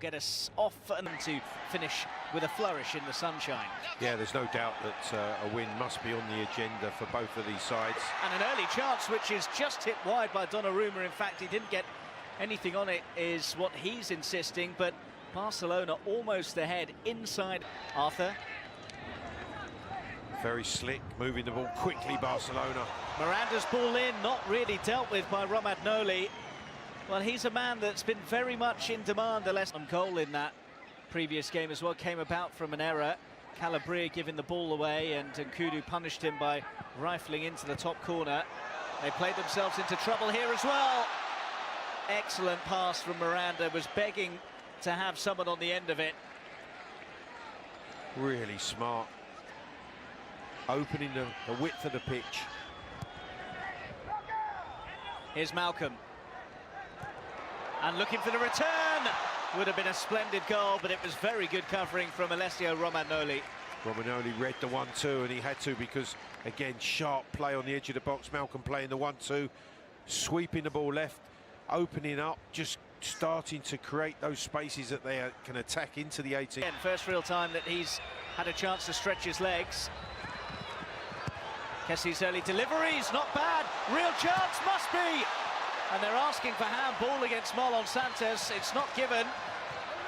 get us off and to finish with a flourish in the sunshine. Yeah, there's no doubt that a win must be on the agenda for both of these sides. And an early chance which is just hit wide by Donnarumma. In fact, he didn't get anything on it, is what he's insisting, but Barcelona almost ahead inside. Arthur. Very slick, moving the ball quickly, Barcelona. Miranda's ball in, not really dealt with by Romagnoli. Well, he's a man that's been very much in demand. The less goal in that previous game as well came about from an error. Calabria giving the ball away, and Nkudu punished him by rifling into the top corner. They played themselves into trouble here as well. Excellent pass from Miranda, was begging to have someone on the end of it. Really smart. Opening the width of the pitch. Here's Malcolm. And looking for the return. Would have been a splendid goal, but it was very good covering from Alessio Romagnoli. Romagnoli read the 1-2, and he had to, because, again, sharp play on the edge of the box. Malcolm playing the 1-2, sweeping the ball left, opening up, just starting to create those spaces that they can attack into the 18. First real time that he's had a chance to stretch his legs. Kessie's early deliveries, not bad. Real chance, must be. And they're asking for handball against Marlon Santos. It's not given,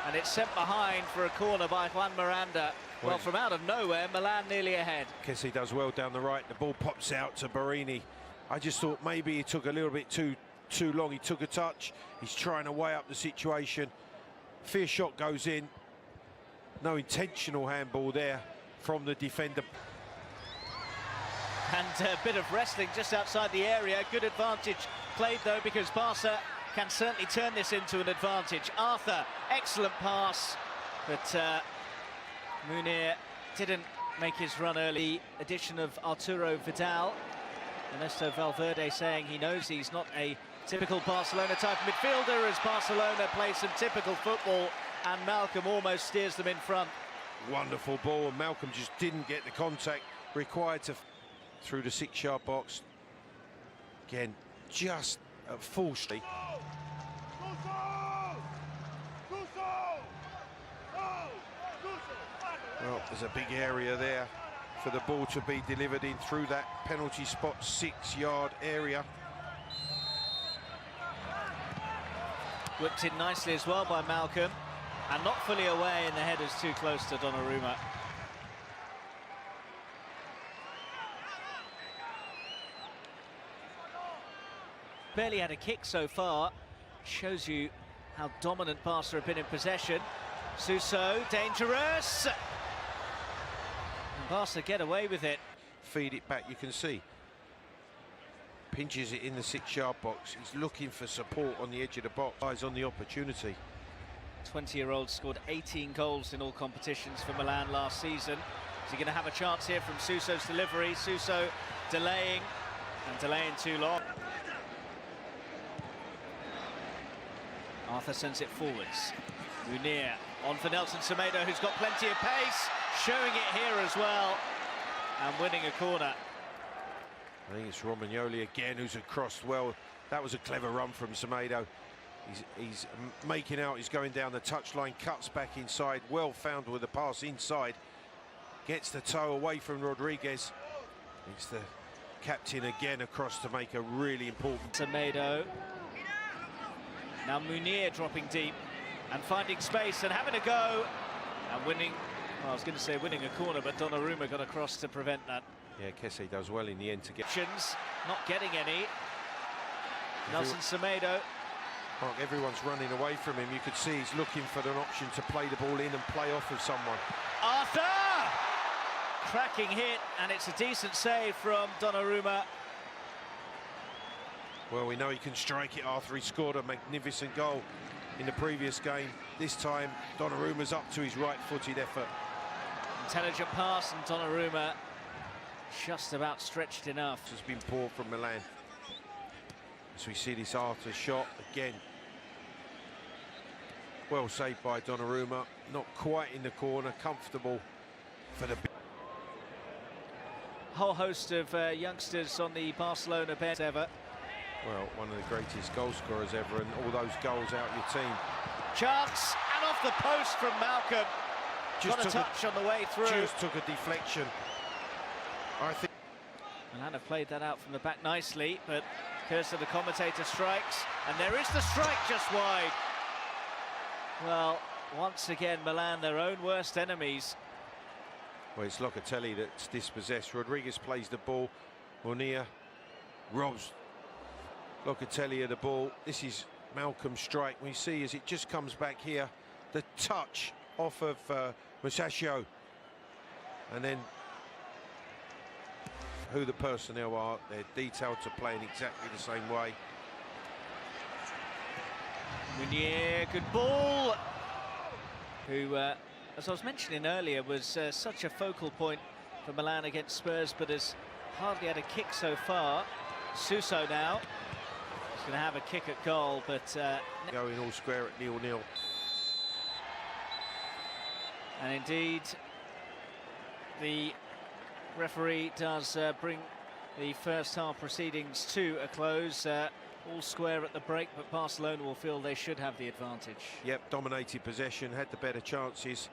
and it's sent behind for a corner by Juan Miranda. Well, from out of nowhere, Milan nearly ahead. Kessie does well down the right. The ball pops out to Barini. I just thought maybe he took a little bit too long. He took a touch. He's trying to weigh up the situation. Fear shot goes in. No intentional handball there from the defender. And a bit of wrestling just outside the area. Good advantage played, though, because Barca can certainly turn this into an advantage. Arthur, excellent pass, but Munir didn't make his run early. Addition of Arturo Vidal. Ernesto Valverde saying he knows he's not a typical Barcelona type of midfielder, as Barcelona plays some typical football, and Malcolm almost steers them in front. Wonderful ball, and Malcolm just didn't get the contact required to through the 6-yard box. Again, just at full speed. Well, there's a big area there for the ball to be delivered in through that penalty spot 6-yard area. Whipped in nicely as well by Malcolm, and not fully away, and the header's too close to Donnarumma. Barely had a kick so far. Shows you how dominant Barca have been in possession. Suso, dangerous. And Barca get away with it. Feed it back, you can see. Pinches it in the 6-yard box. He's looking for support on the edge of the box. Eyes on the opportunity. 20-year-old scored 18 goals in all competitions for Milan last season. Is he going to have a chance here from Suso's delivery? Suso delaying, and delaying too long. Arthur sends it forwards. Munir on for Nelson Semedo, who's got plenty of pace, showing it here as well, and winning a corner. I think it's Romagnoli again who's crossed well. That was a clever run from Semedo. He's making out, he's going down the touchline, cuts back inside, well found with the pass inside. Gets the toe away from Rodriguez. It's the captain again across to make a really important... Semedo. Now Munir dropping deep and finding space and having a go and winning. Well, I was going to say winning a corner, but Donnarumma got across to prevent that. Yeah, Kessie does well in the end to get... Not getting any. Nelson Semedo. Mark, everyone's running away from him. You could see he's looking for an option to play the ball in and play off of someone. Arthur! Cracking hit, and it's a decent save from Donnarumma. Well, we know he can strike it, Arthur. He scored a magnificent goal in the previous game. This time, Donnarumma's up to his right-footed effort. Intelligent pass, and Donnarumma just about stretched enough. This has been poor from Milan. As we see this Arthur shot again. Well saved by Donnarumma. Not quite in the corner, comfortable for the... Whole host of youngsters on the Barcelona bench ever. Well, one of the greatest goal scorers ever, and all those goals out your team. Chance, And off the post from Malcolm. Got a touch on the way through. Just took a deflection. I think Milan have played that out from the back nicely, but Cursor, the commentator, strikes, and there is the strike just wide. Well, once again, Milan, their own worst enemies. Well, it's Locatelli that's dispossessed. Rodriguez plays the ball. Munir robs Locatelli of the ball. This is Malcolm's strike. We see as it just comes back here, the touch off of Musacchio, and then who the personnel are, they're detailed to play in exactly the same way. Munir, good ball. Who, as I was mentioning earlier, was such a focal point for Milan against Spurs, but has hardly had a kick so far. Suso now. He's going to have a kick at goal, but... going all square at 0-0. And indeed, the referee does bring the first half proceedings to a close. All square at the break, but Barcelona will feel they should have the advantage. Yep, dominated possession, had the better chances.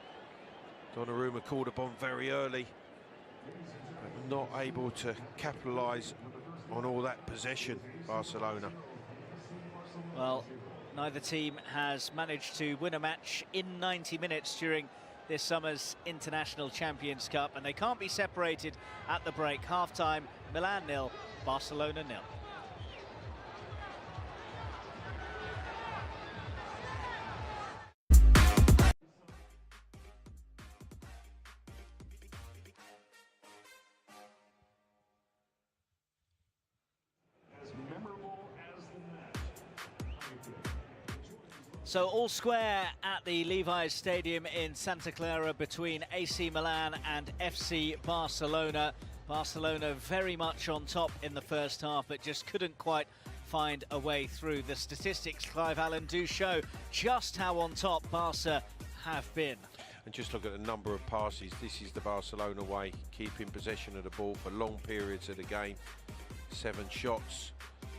Donnarumma called upon very early, but not able to capitalise on all that possession, Barcelona. Well, neither team has managed to win a match in 90 minutes during this summer's International Champions Cup, and they can't be separated at the break. Half-time, Milan 0, Barcelona 0. So all square at the Levi's Stadium in Santa Clara between AC Milan and FC Barcelona. Barcelona very much on top in the first half, but just couldn't quite find a way through. The statistics, Clive Allen, do show just how on top Barca have been. And just look at the number of passes. This is the Barcelona way, keeping possession of the ball for long periods of the game. 7 shots,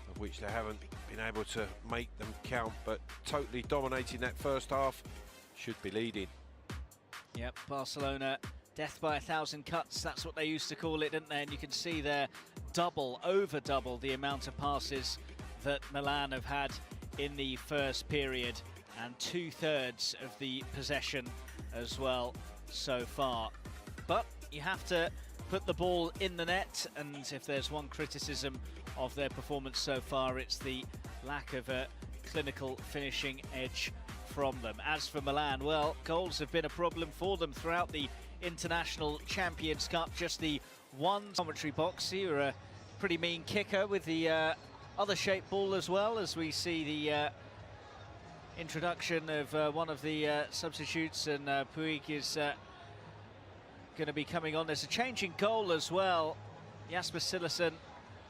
of which they haven't been able to make them count, but totally dominating that first half. Should be leading. Yep, Barcelona, death by 1,000 cuts, that's what they used to call it, didn't they? And you can see there, over double the amount of passes that Milan have had in the first period, and 2/3 of the possession as well so far. But you have to put the ball in the net, and if there's one criticism of their performance so far, it's the lack of a clinical finishing edge from them. As for Milan, well, goals have been a problem for them throughout the International Champions Cup. Just the one commentary box. You're a pretty mean kicker with the other shaped ball as well, as we see the introduction of one of the substitutes, and Puig is going to be coming on. There's a change in goal as well. Jasper Cillessen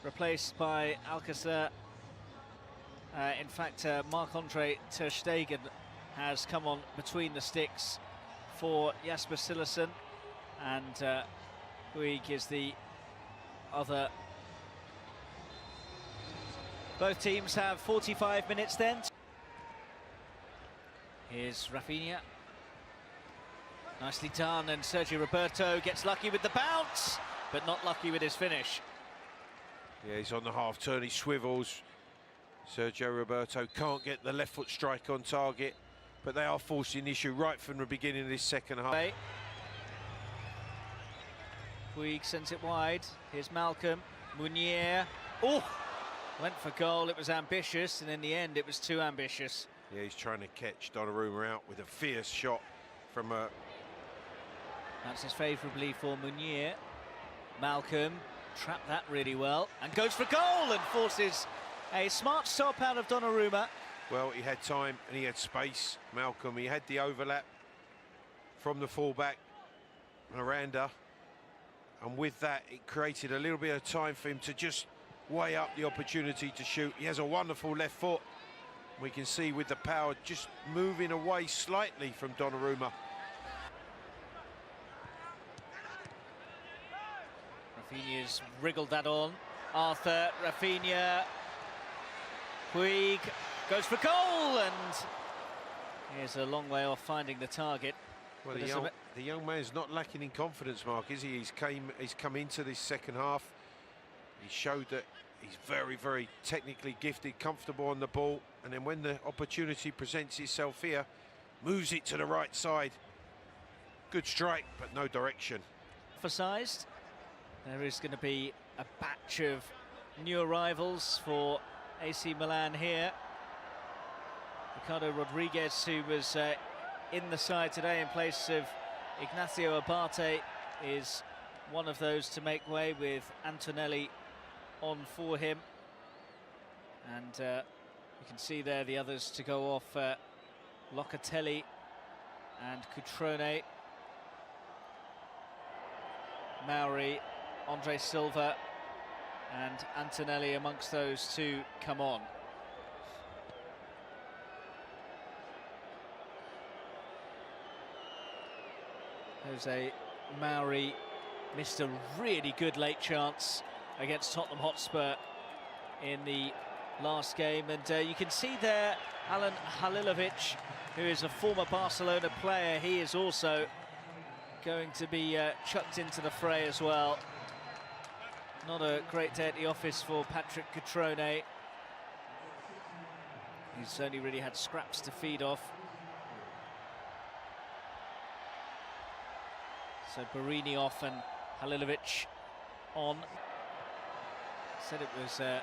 replaced by Alcácer. In fact, Marc-Andre ter Stegen has come on between the sticks for Jasper Cillessen, and Puig is the other. Both teams have 45 minutes then. Here's Rafinha. Nicely done, and Sergio Roberto gets lucky with the bounce, but not lucky with his finish. Yeah, he's on the half turn, he swivels. Sergio Roberto can't get the left foot strike on target, but they are forcing the issue right from the beginning of this second half. Puig sends it wide. Here's Malcolm. Munir. Oh! Went for goal. It was ambitious, and in the end, it was too ambitious. Yeah, he's trying to catch Donnarumma out with a fierce shot from a... Bounces favourably for Munir. Malcolm trapped that really well and goes for goal and forces a smart stop out of Donnarumma. Well, he had time and he had space. Malcolm, he had the overlap from the fullback, Miranda, and with that, it created a little bit of time for him to just weigh up the opportunity to shoot. He has a wonderful left foot. We can see with the power just moving away slightly from Donnarumma. Rafinha's wriggled that on. Arthur, Rafinha, Puig goes for goal, and He's a long way off finding the target. Well, the young man's not lacking in confidence, Mark, is he? He's come into this second half. He showed that he's very, very technically gifted, comfortable on the ball, and then when the opportunity presents itself here, moves it to the right side. Good strike, but no direction. Emphasised. There is going to be a batch of new arrivals for AC Milan here. Ricardo Rodriguez, who was in the side today in place of Ignacio Abate, is one of those to make way, with Antonelli on for him. And you can see there the others to go off, Locatelli and Cutrone, Mauri, Andre Silva and Antonelli amongst those two come on. Jose Mauri missed a really good late chance against Tottenham Hotspur in the last game, and you can see there Alan Halilovic, who is a former Barcelona player. He is also going to be chucked into the fray as well. Not a great day at the office for Patrick Cutrone. He's only really had scraps to feed off. So Barini off and Halilovic on. Said it was a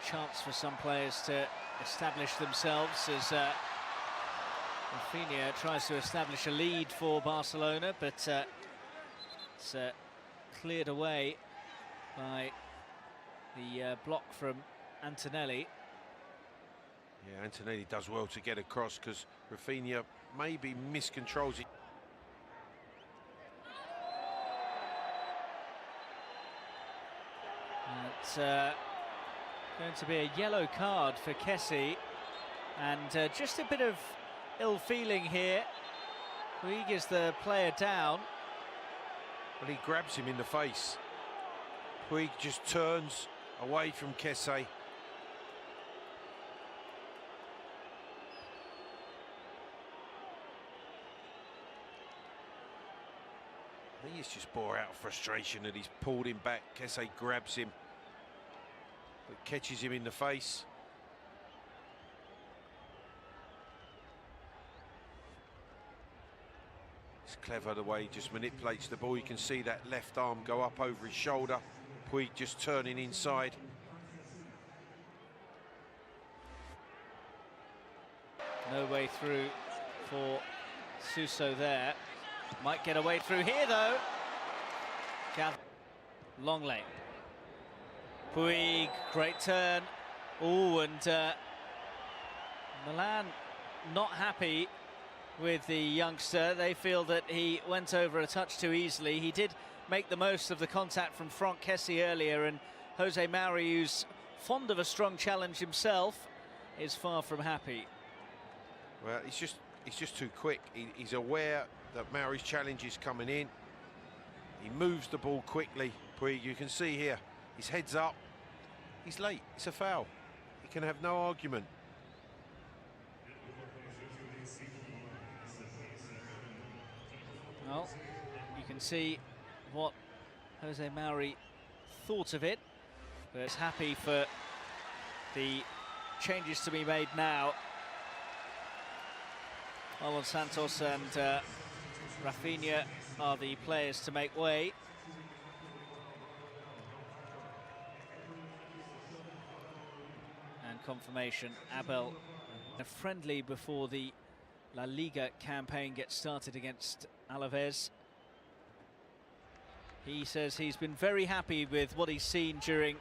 chance for some players to establish themselves as Rafinha tries to establish a lead for Barcelona, but it's cleared away by the block from Antonelli. Yeah, Antonelli does well to get across, because Rafinha maybe miscontrols it. It's going to be a yellow card for Kessie, and just a bit of ill feeling here. Puig is the player down. Well, he grabs him in the face. Puig just turns away from Kessie. I think he's just bore out of frustration that he's pulled him back. Kessie grabs him, but catches him in the face. It's clever the way he just manipulates the ball. You can see that left arm go up over his shoulder. Puig just turning inside. No way through for Suso there. Might get a way through here though. Longley. Puig, great turn. Oh, and Milan not happy with the youngster. They feel that he went over a touch too easily. He did make the most of the contact from Franck Kessie earlier, and Jose Mauri, who's fond of a strong challenge himself, is far from happy. Well, he's just too quick. He's aware that Mauri's challenge is coming in. He moves the ball quickly. Puig, you can see here, his head's up. He's late. It's a foul. He can have no argument. Well, you can see what Jose Mauri thought of it, but is happy for the changes to be made now. Marlon Santos and Rafinha are the players to make way. And confirmation, Abel, a friendly before the La Liga campaign gets started against Alaves. He says he's been very happy with what he's seen during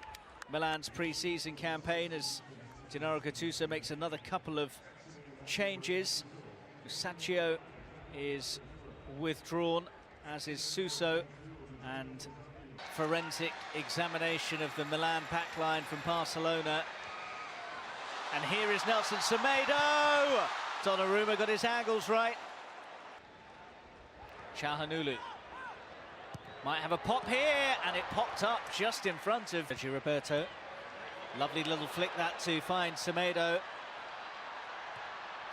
Milan's pre-season campaign, as Gennaro Gattuso makes another couple of changes. Musacchio is withdrawn, as is Suso, and forensic examination of the Milan pack line from Barcelona. And here is Nelson Semedo. Donnarumma got his angles right. Çalhanoğlu might have a pop here, and it popped up just in front of Roberto. Lovely little flick that to find Semedo.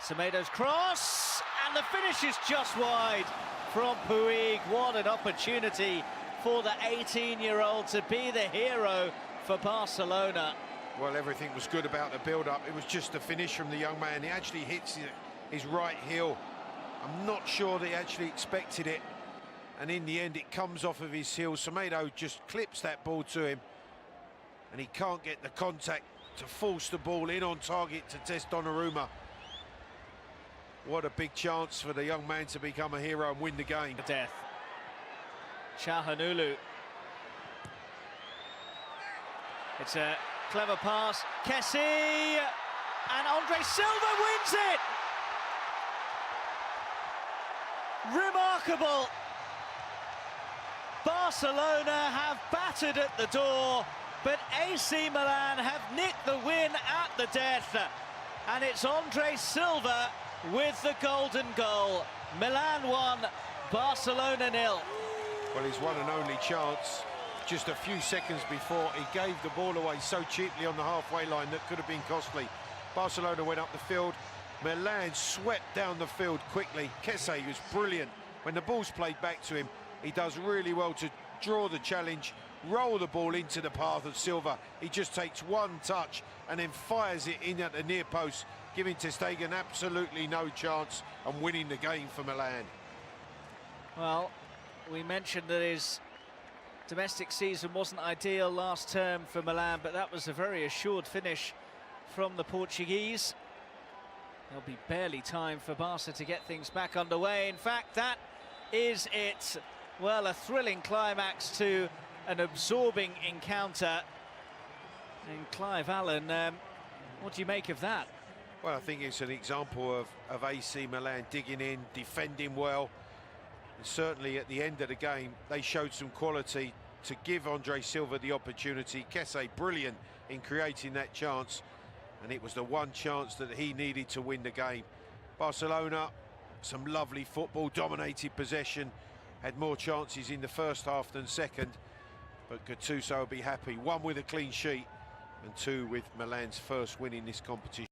Semedo's cross, and the finish is just wide from Puig. What an opportunity for the 18-year-old to be the hero for Barcelona. Well, everything was good about the build-up. It was just the finish from the young man. He actually hits his right heel. I'm not sure that he actually expected it. And in the end, it comes off of his heel. Semedo just clips that ball to him. And he can't get the contact to force the ball in on target to test Donnarumma. What a big chance for the young man to become a hero and win the game. Death. Çalhanoğlu. It's a clever pass. Kessie, and Andre Silva wins it. Remarkable. Barcelona have battered at the door, but AC Milan have nicked the win at the death. And it's Andre Silva with the golden goal. Milan 1, Barcelona 0. Well, his one and only chance. Just a few seconds before, he gave the ball away so cheaply on the halfway line that could have been costly. Barcelona went up the field. Milan swept down the field quickly. Kessie was brilliant. When the ball's played back to him, he does really well to draw the challenge, roll the ball into the path of Silva. He just takes one touch and then fires it in at the near post, giving ter Stegen absolutely no chance and winning the game for Milan. Well, we mentioned that his domestic season wasn't ideal last term for Milan, but that was a very assured finish from the Portuguese. There'll be barely time for Barca to get things back underway. In fact, that is it. Well, a thrilling climax to an absorbing encounter. And Clive Allen, what do you make of that? Well, I think it's an example of AC Milan digging in, defending well. And certainly at the end of the game, they showed some quality to give Andre Silva the opportunity. Kessie brilliant in creating that chance, and it was the one chance that he needed to win the game. Barcelona, some lovely football, dominated possession, had more chances in the first half than second, but Gattuso will be happy. One with a clean sheet and two with Milan's first win in this competition.